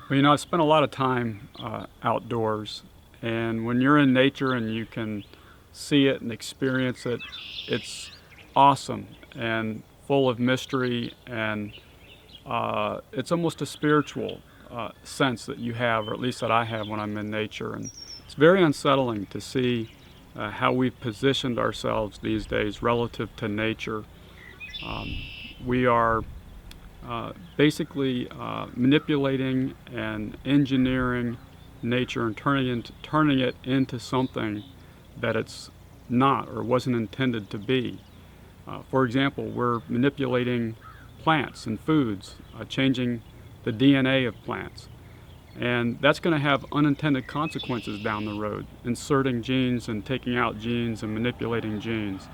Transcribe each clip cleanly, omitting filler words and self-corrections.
Well, I spent a lot of time outdoors, and when you're in nature and you can see it and experience it, it's awesome and full of mystery, and it's almost a spiritual sense that you have, or at least that I have when I'm in nature. And it's very unsettling to see how we've positioned ourselves these days relative to nature. Um, we are basically manipulating and engineering nature and turning it into something that it's not or wasn't intended to be. For example, we're manipulating plants and foods, changing the DNA of plants. And that's going to have unintended consequences down the road, inserting genes and taking out genes and manipulating genes.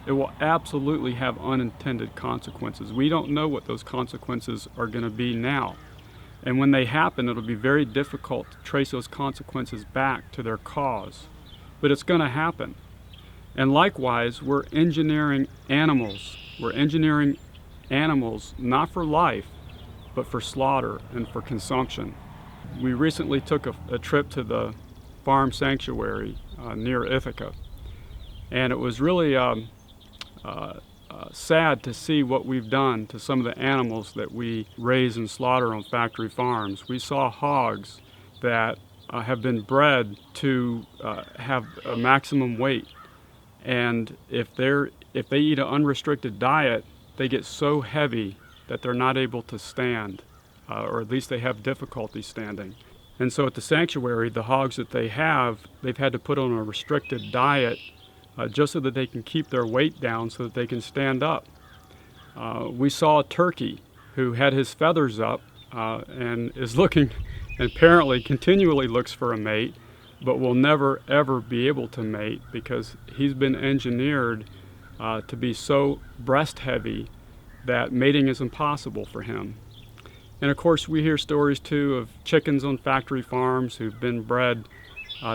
It will absolutely have unintended consequences. We don't know what those consequences are going to be now. And when they happen, it'll be very difficult to trace those consequences back to their cause. But it's going to happen. And likewise, we're engineering animals. We're engineering animals not for life, but for slaughter and for consumption. We recently took a trip to the farm sanctuary near Ithaca, and it was really sad to see what we've done to some of the animals that we raise and slaughter on factory farms. We saw hogs that have been bred to have a maximum weight, and if they eat an unrestricted diet, they get so heavy that they're not able to stand, or at least they have difficulty standing. And so at the sanctuary, the hogs that they've had to put on a restricted diet just so that they can keep their weight down so that they can stand up. We saw a turkey who had his feathers up and is looking, and apparently continually looks for a mate, but will never ever be able to mate because he's been engineered to be so breast heavy that mating is impossible for him. And of course we hear stories too of chickens on factory farms who've been bred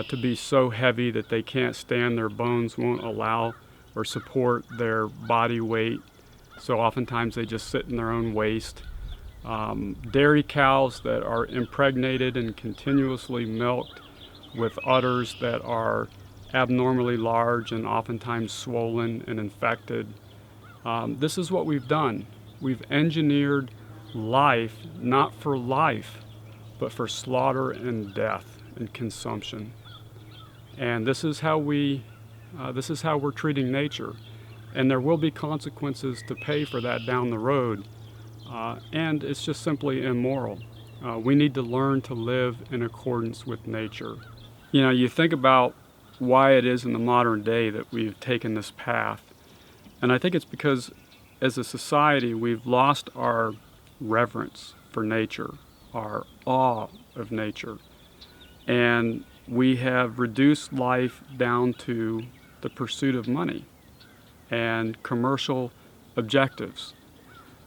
to be so heavy that they can't stand, their bones won't allow or support their body weight, so oftentimes they just sit in their own waste. Dairy cows that are impregnated and continuously milked with udders that are abnormally large and oftentimes swollen and infected. This is what we've done. We've engineered life not for life, but for slaughter and death and consumption. And this is how we're treating nature. And there will be consequences to pay for that down the road. And it's just simply immoral. We need to learn to live in accordance with nature. You think about why it is in the modern day that we've taken this path. And I think it's because as a society we've lost our reverence for nature, our awe of nature. And we have reduced life down to the pursuit of money and commercial objectives.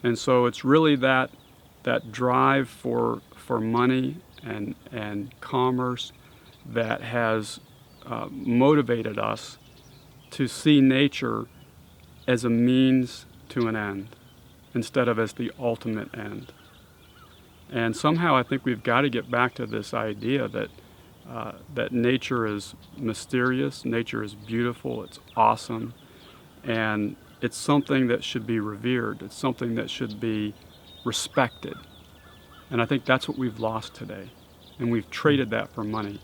And so it's really that drive for money and commerce that has motivated us to see nature as a means to an end instead of as the ultimate end. And somehow I think we've got to get back to this idea that nature is mysterious, nature is beautiful, it's awesome, and it's something that should be revered, it's something that should be respected. And I think that's what we've lost today, and we've traded that for money.